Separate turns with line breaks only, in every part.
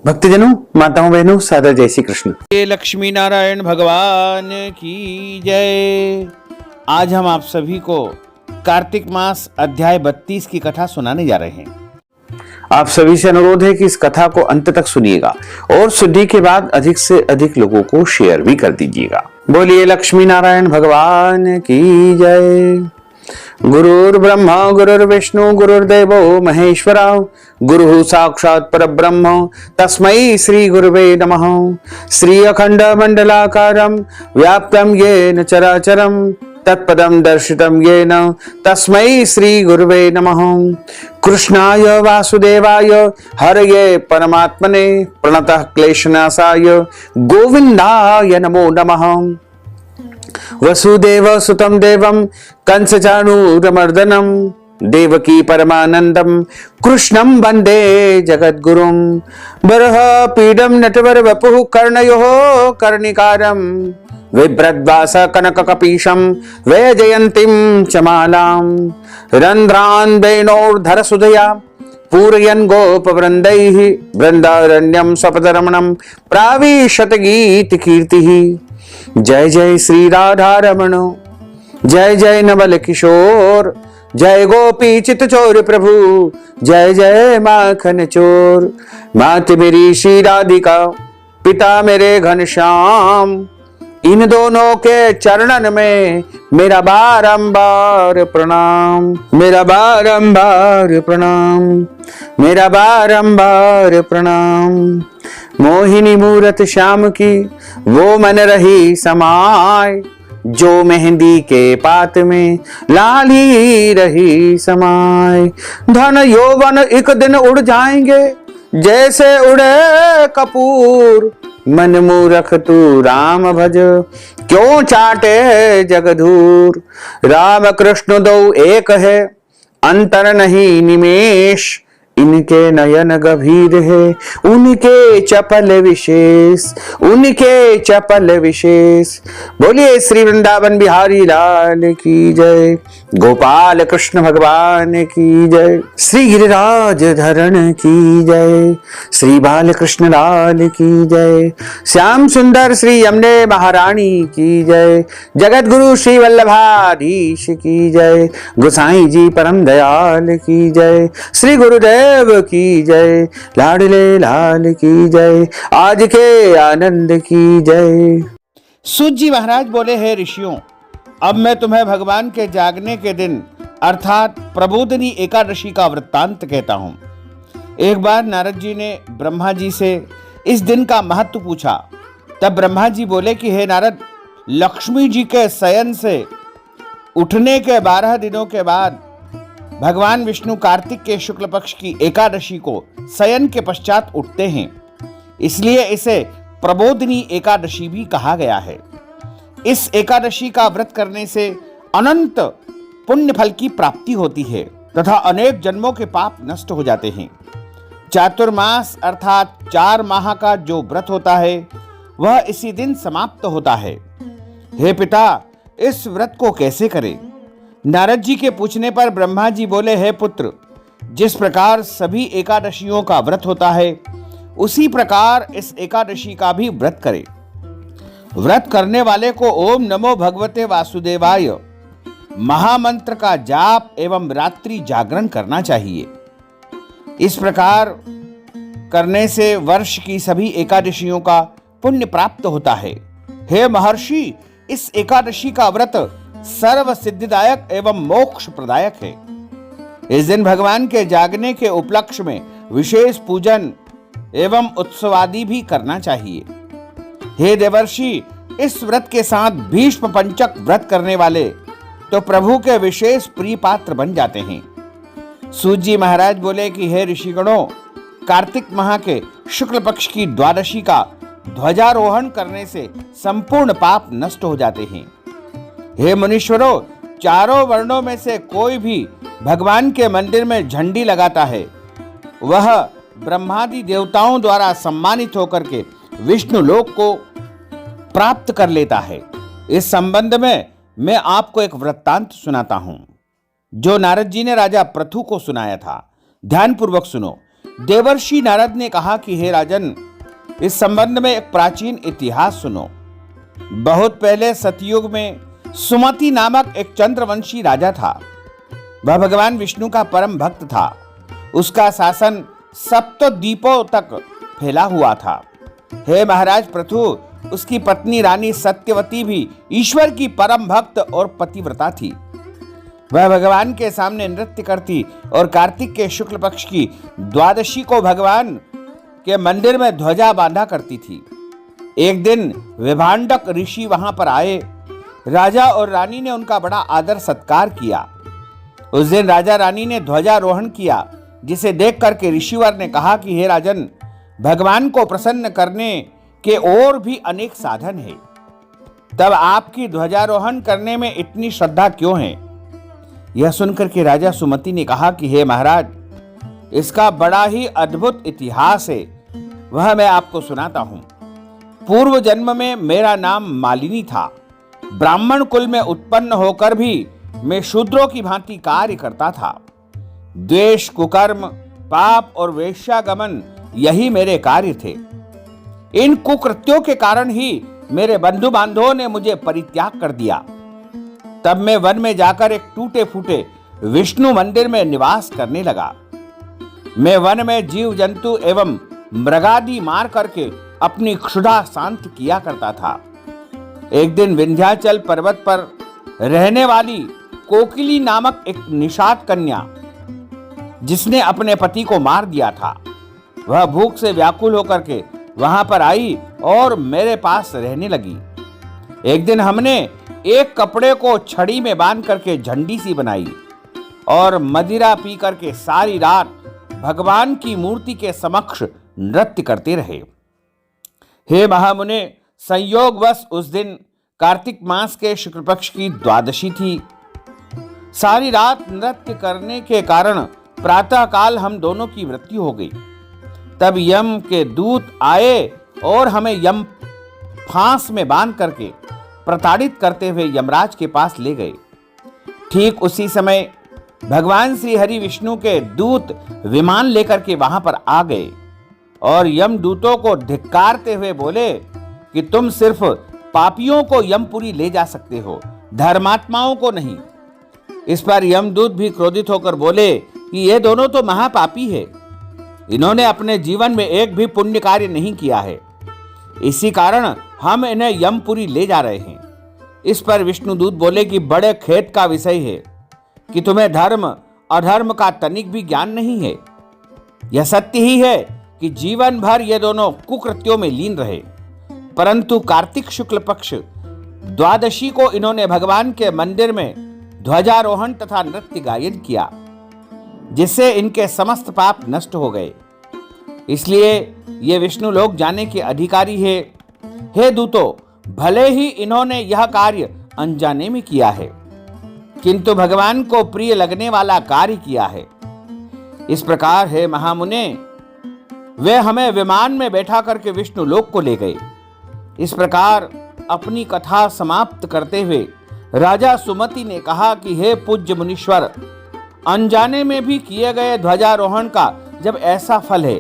भक्तजनों, माताओं, बहनों, सादर जय श्री कृष्ण।
ये लक्ष्मी नारायण भगवान की जय। आज हम आप सभी को कार्तिक मास अध्याय 32 की कथा सुनाने जा रहे हैं।
आप सभी से अनुरोध है कि इस कथा को अंत तक सुनिएगा और सुनने के बाद अधिक से अधिक लोगों को शेयर भी कर दीजिएगा। बोलिए लक्ष्मी नारायण भगवान की जय। गुरुर्ब्रह्मा गुरुर्विष्णु गुरुर्देवो महेश्वरा गुरुः साक्षात् परब्रह्म तस्मै श्री गुरुवे नमः। श्री अखंड मंडलाकारं व्याप्तं येन चराचरं तत्पदं दर्शितं येन तस्मै श्री गुरुवे नमः। कृष्णाय वासुदेवाय हरये परमात्मने प्रणतः क्लेशनाशाय गोविन्दाय नमो नमः। वसुदेव सुतं देवं कंसचाणूरमर्दनं देवकी परमानंदं कृष्णं वंदे जगद्गुरुं। बर्हपीडं नटवर वपुः कर्णयोः कर्णिकारं बिभ्रद्वास कनककपीशं वैजयन्तीं च मालां। रन्ध्रान् वेणोर्धरसुधया पूरयन् गोपवृन्दैः वृन्दारण्यं सपदरमणं प्राविशत गीतकीर्तिः। जय जय श्री राधा रमण, जय जय नवल किशोर, जय गोपी चित चोर प्रभु, जय जय माखन चोर। मात मेरी श्री राधिका, पिता मेरे घनश्याम, इन दोनों के चरणन में मेरा बारंबार प्रणाम, मेरा बारंबार प्रणाम, मेरा बारंबार प्रणाम। मोहिनी मूरत श्याम की वो मन रही समाय, जो मेहंदी के पात में लाली रही समाय। धन यौवन एक दिन उड़ जाएंगे जैसे उड़े कपूर, मन मूरख तू राम भज क्यों चाटे जगधूर। राम कृष्ण दो एक है अंतर नहीं निमेष, इनके नयन गंभीर है उनके चपल विशेष, उनके चपल विशेष। बोलिए श्री वृंदावन बिहारी लाल की जय, गोपाल कृष्ण भगवान की जय, श्री गिरिराज धरण की जय, श्री बाल कृष्ण लाल की जय, श्याम सुंदर श्री यमुने महारानी की जय, जगत गुरु श्री वल्लभाधीश की जय, गोसाई जी परम दयाल की जय, श्री गुरुदेव की जय, लाडले लाल की जय, आज के आनंद की जय।
सूत जी महाराज बोले, हे ऋषियों, अब मैं तुम्हें भगवान के जागने के दिन अर्थात प्रबोधिनी एकादशी का वृत्तांत कहता हूं। एक बार नारद जी ने ब्रह्मा जी से इस दिन का महत्व पूछा। तब ब्रह्मा जी बोले कि हे नारद, लक्ष्मी जी के शयन से उठने के 12 दिनों के बाद भगवान विष्णु कार्तिक के शुक्ल पक्ष की एकादशी को शयन के पश्चात उठते हैं, इसलिए इसे प्रबोधिनी एकादशी भी कहा गया है। इस एकादशी का व्रत करने से अनंत पुण्य फल की प्राप्ति होती है तथा अनेक जन्मों के पाप नष्ट हो जाते हैं। चातुर्मास अर्थात 4 माह का जो व्रत होता है वह इसी दिन समाप्त होता है। हे पिता, इस व्रत को कैसे करें? नारद जी के पूछने पर ब्रह्मा जी बोले, हे पुत्र, जिस प्रकार सभी एकादशियों का व्रत होता है उसी प्रकार इस एकादशी का भी व्रत करें। व्रत करने वाले को ओम नमो भगवते वासुदेवाय महामंत्र का जाप एवं रात्रि जागरण करना चाहिए। इस प्रकार करने से वर्ष की सभी एकादशियों का पुण्य प्राप्त होता है। हे महर्षि, इस एकादशी का व्रत सर्व सिद्धिदायक एवं मोक्ष प्रदायक है। इस दिन भगवान के जागने के उपलक्ष्य में विशेष पूजन एवं उत्सवादि भी करना चाहिए। हे देवर्षि, इस व्रत के साथ भीष्म पंचक व्रत करने वाले तो प्रभु के विशेष प्रिय पात्र बन जाते हैं। सूत जी महाराज बोले कि हे ऋषिगणों, कार्तिक माह के शुक्ल पक्ष की द्वादशी का ध्वजारोहण करने से संपूर्ण पाप नष्ट हो जाते हैं। हे मुनीश्वरों, चारों वर्णों में से कोई भी भगवान के मंदिर में झंडी लगाता है वह ब्रह्मादि देवताओं द्वारा सम्मानित होकर के विष्णु लोक को प्राप्त कर लेता है। इस संबंध में मैं आपको एक वृत्तांत सुनाता हूं जो नारद जी ने राजा पृथु को सुनाया था। ध्यानपूर्वक सुनो। देवर्षि नारद ने कहा कि हे राजन, इस संबंध में एक प्राचीन इतिहास सुनो। बहुत पहले सतयुग में सुमति नामक एक चंद्रवंशी राजा था। वह भगवान विष्णु का परम भक्त था। उसका शासन सप्तद्वीपों तक फैला हुआ था। हे महाराज पृथु, उसकी पत्नी रानी सत्यवती भी ईश्वर की परम भक्त और पतिव्रता थी। वह भगवान के सामने नृत्य करती और कार्तिक के शुक्ल पक्ष की द्वादशी को भगवान के मंदिर में ध्वजा बांधा करती थी। एक दिन विभांडक ऋषि वहां पर आए। राजा और रानी ने उनका बड़ा आदर सत्कार किया। उस दिन राजा रानी ने ध्वजारोहण किया, जिसे देख करके ऋषिवर ने कहा कि हे राजन, भगवान को प्रसन्न करने के और भी अनेक साधन हैं। तब आपकी ध्वजारोहण करने में इतनी श्रद्धा क्यों है? यह सुनकर के राजा सुमति ने कहा कि हे महाराज, इसका बड़ा ही अद्भुत इतिहास है। वह मैं आपको सुनाता हूं। पूर्व जन्म में मेरा नाम मालिनी था। ब्राह्मण कुल में उत्पन्न होकर भी मैं शूद्रों की भांति कार्य करता था। द्वेष, कुकर्म, पाप और वेश्यागमन यही मेरे कार्य थे। इन कुकृत्यों के कारण ही मेरे बंधु बांधवों ने मुझे परित्याग कर दिया। तब मैं वन में जाकर एक टूटे फूटे विष्णु मंदिर में निवास करने लगा। मैं वन में जीव जंतु एवं मृगादि मार करके अपनी क्षुधा शांत किया करता था। एक दिन विंध्याचल पर्वत पर रहने वाली कोकिली नामक एक निषाद कन्या, जिसने अपने पति को मार दिया था, वह भूख से व्याकुल होकर के वहां पर आई और मेरे पास रहने लगी। एक दिन हमने एक कपड़े को छड़ी में बांध करके झंडी सी बनाई और मदिरा पी करके सारी रात भगवान की मूर्ति के समक्ष नृत्य करते रहे। हे महामुने, संयोगवश उस दिन कार्तिक मास के शुक्ल पक्ष की द्वादशी थी। सारी रात नृत्य करने के कारण प्रातः काल हम दोनों की मृत्यु हो गई। तब यम के दूत आए और हमें यम फांस में बांध करके प्रताड़ित करते हुए यमराज के पास ले गए। ठीक उसी समय भगवान श्री हरि विष्णु के दूत विमान लेकर के वहां पर आ गए और यम दूतों को धिक्कारते हुए बोले कि तुम सिर्फ पापियों को यमपुरी ले जा सकते हो, धर्मात्माओं को नहीं। इस पर यमदूत भी क्रोधित होकर बोले कि ये दोनों तो महापापी है। इन्होंने अपने जीवन में एक भी पुण्य कार्य नहीं किया है, इसी कारण हम इन्हें यमपुरी ले जा रहे हैं। इस पर विष्णुदूत बोले कि बड़े खेद का विषय है कि तुम्हें धर्म अधर्म का तनिक भी ज्ञान नहीं है। यह सत्य ही है कि जीवन भर ये दोनों कुकृत्यों में लीन रहे, परंतु कार्तिक शुक्ल पक्ष द्वादशी को इन्होंने भगवान के मंदिर में ध्वजारोहण तथा नृत्य गायन किया, जिससे इनके समस्त पाप नष्ट हो गए। इसलिए ये विष्णु लोक जाने के अधिकारी है। हे दूतों, भले ही इन्होंने यह कार्य अनजाने में किया है, किंतु भगवान को प्रिय लगने वाला कार्य किया है। इस प्रकार है महामुने, वे हमें विमान में बैठा करके विष्णु लोक को ले गए। इस प्रकार अपनी कथा समाप्त करते हुए राजा सुमति ने कहा कि हे पूज्य मुनीश्वर, अनजाने में भी किए गए ध्वजारोहण का जब ऐसा फल है,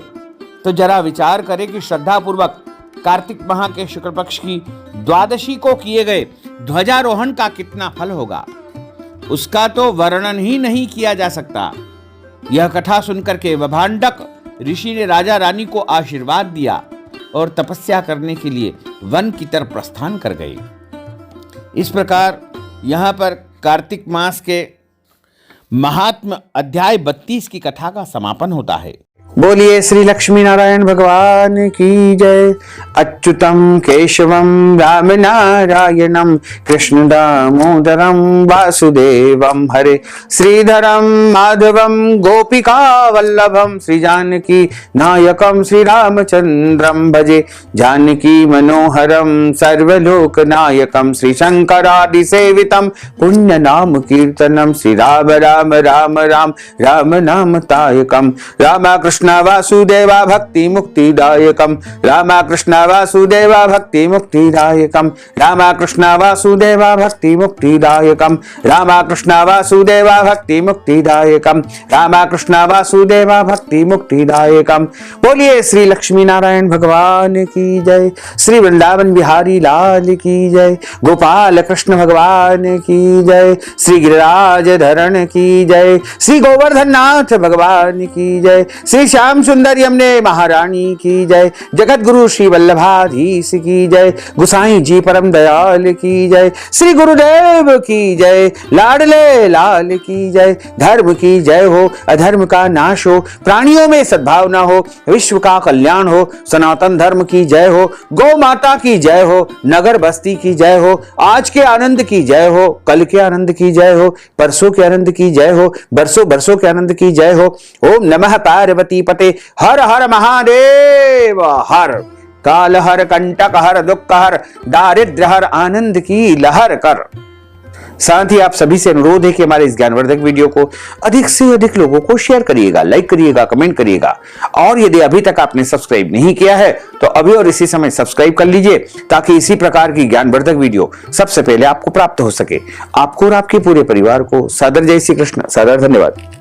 तो जरा विचार करें कि श्रद्धापूर्वक कार्तिक माह के शुक्ल पक्ष की द्वादशी को किए गए ध्वजारोहण का कितना फल होगा। उसका तो वर्णन ही नहीं किया जा सकता। यह कथा सुनकर के विभांडक ऋषि ने राजा रानी को आशीर्वाद दिया और तपस्या करने के लिए वन की तरफ प्रस्थान कर गए। इस प्रकार यहाँ पर कार्तिक मास के महात्म अध्याय 32 की कथा का समापन होता है।
बोलिए श्री लक्ष्मी नारायण भगवान की जय। अच्युतम केशवम राम नारायणम कृष्ण दामोदरम वासुदेवम हरे श्रीधरम माधवम गोपिका वल्लभम श्री जानकी नायकम श्री रामचंद्रम भजे जानकी मनोहरम सर्वलोक नायकम श्री शंकरादि सेवितम पुण्य नाम कीर्तनम श्री राम राम राम राम राम नाम तायकम। राम कृष्ण कृष्ण वासुदेव भक्ति मुक्तिदायकम, राम कृष्ण वासुदेव भक्ति मुक्तिदायकम, राम कृष्ण वासुदेव भक्ति मुक्तिदायकम, राम कृष्ण वासुदेव भक्ति मुक्तिदायकम, राम कृष्ण वासुदेव भक्ति मुक्तिदायकम। बोलिए श्री लक्ष्मी नारायण भगवान की जय, श्री वृंदावन बिहारी लाल की जय, गोपाल कृष्ण भगवान की जय, श्री गिरिराज धरण की जय, श्री गोवर्धन नाथ भगवान की जय, श्री श्याम सुंदर यमुने महारानी की जय, जगत गुरु श्री वल्लभाधीश की जय, गुसाई जी परम दयाल की जय, श्री गुरुदेव की जय, लाडले लाल की जय। धर्म की जय हो, अधर्म का नाश हो, प्राणियों में सद्भावना हो, विश्व का कल्याण हो, सनातन धर्म की जय हो, गौ माता की जय हो, नगर बस्ती की जय हो, आज के आनंद की जय हो, कल के आनंद की जय हो, परसों के आनंद की जय हो, बरसों बरसों के आनंद की जय हो। ओम नमः पार्वती पते, हर हर महादेव हर, काल हर, कंटक हर, दुख हर, दारिद्र हर, आनंद की लहर कर। साथ ही आप सभी से अनुरोध है कि हमारे इस ज्ञानवर्धक वीडियो को अधिक से अधिक लोगों को शेयर करिएगा, लाइक करिएगा, कमेंट करिएगा, और यदि अभी तक आपने सब्सक्राइब नहीं किया है तो अभी और इसी समय सब्सक्राइब कर लीजिए, ताकि इसी प्रकार की ज्ञानवर्धक वीडियो सबसे पहले आपको प्राप्त हो सके। आपको और आपके पूरे परिवार को सादर जय श्री कृष्ण, सादर धन्यवाद।